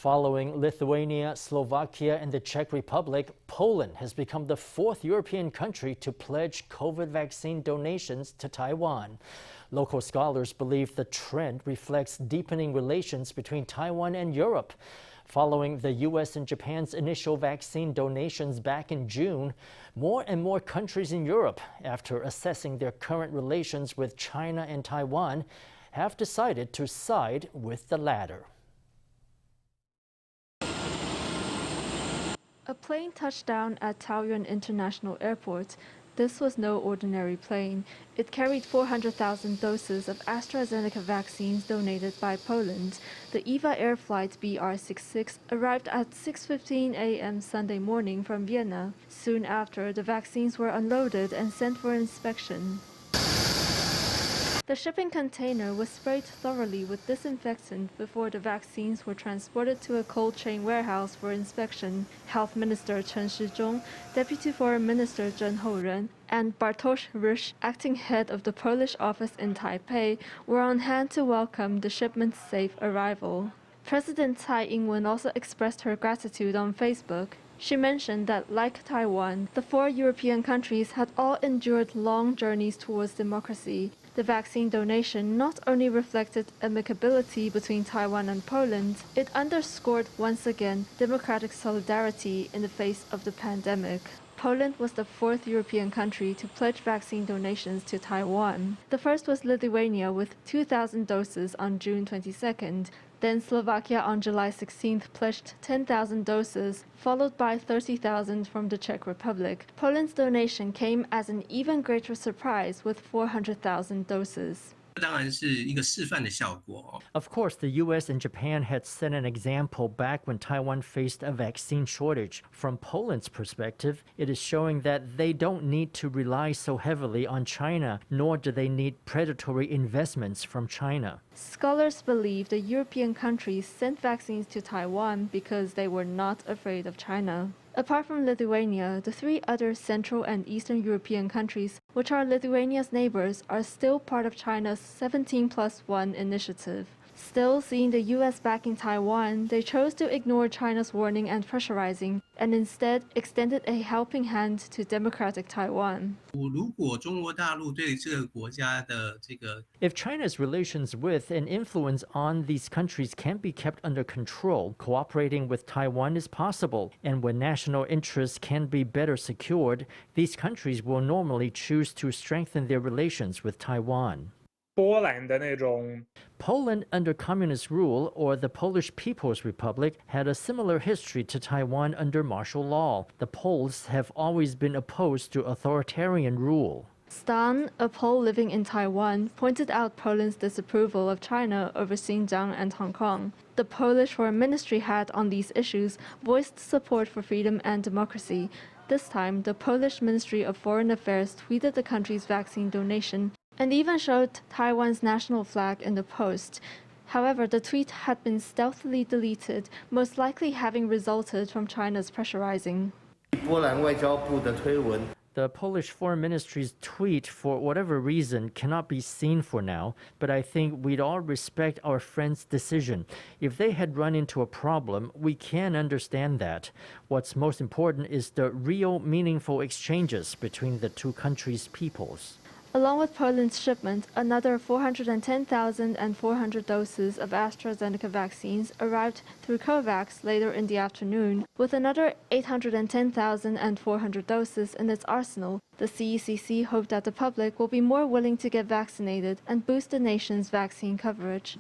Following Lithuania, Slovakia, and the Czech Republic, Poland has become the fourth European country to pledge COVID vaccine donations to Taiwan. Local scholars believe the trend reflects deepening relations between Taiwan and Europe. Following the U.S. and Japan's initial vaccine donations back in June, more and more countries in Europe, after assessing their current relations with China and Taiwan, have decided to side with the latter. A plane touched down at Taipei International Airport. This was no ordinary plane. It carried 400,000 doses of AstraZeneca vaccines donated by Poland. The EVA Air flight BR66 arrived at 6:15 a.m. Sunday morning from Vienna. Soon after, the vaccines were unloaded and sent for inspection. The shipping container was sprayed thoroughly with disinfectant before the vaccines were transported to a cold chain warehouse for inspection. Health Minister Chen Shih-chung, Deputy Foreign Minister Chen Hou-jen, and Bartosz Rys, acting head of the Polish office in Taipei, were on hand to welcome the shipment's safe arrival. President Tsai Ing-wen also expressed her gratitude on Facebook. She mentioned that, like Taiwan, the four European countries had all endured long journeys towards democracy. The vaccine donation not only reflected amicability between Taiwan and Poland, it underscored once again democratic solidarity in the face of the pandemic. Poland was the fourth European country to pledge vaccine donations to Taiwan. The first was Lithuania with 2,000 doses on June 22nd. Then Slovakia on July 16th pledged 10,000 doses, followed by 30,000 from the Czech Republic. Poland's donation came as an even greater surprise with 400,000 doses. Of course, the U.S. and Japan had set an example back when Taiwan faced a vaccine shortage. From Poland's perspective, it is showing that they don't need to rely so heavily on China, nor do they need predatory investments from China. Scholars believe the European countries sent vaccines to Taiwan because they were not afraid of China. Apart from Lithuania, the three other Central and Eastern European countries, which are Lithuania's neighbors, are still part of China's 17+1 initiative. Still, seeing the U.S. backing Taiwan, they chose to ignore China's warning and pressurizing, and instead extended a helping hand to democratic Taiwan. If China's relations with and influence on these countries can be kept under control, cooperating with Taiwan is possible, and when national interests can be better secured, these countries will normally choose to strengthen their relations with Taiwan. Poland under communist rule, or the Polish People's Republic, had a similar history to Taiwan under martial law. The Poles have always been opposed to authoritarian rule. Stan, a Pole living in Taiwan, pointed out Poland's disapproval of China over Xinjiang and Hong Kong. The Polish Foreign Ministry had, on these issues, voiced support for freedom and democracy. This time, the Polish Ministry of Foreign Affairs tweeted the country's vaccine donation and even showed Taiwan's national flag in the post. However, the tweet had been stealthily deleted, most likely having resulted from China's pressurizing. The Polish Foreign Ministry's tweet, for whatever reason, cannot be seen for now, but I think we'd all respect our friend's decision. If they had run into a problem, we can understand that. What's most important is the real, meaningful exchanges between the two countries' peoples. Along with Poland's shipment, another 410,400 doses of AstraZeneca vaccines arrived through COVAX later in the afternoon, with another 810,400 doses in its arsenal. The CECC hoped that the public will be more willing to get vaccinated and boost the nation's vaccine coverage.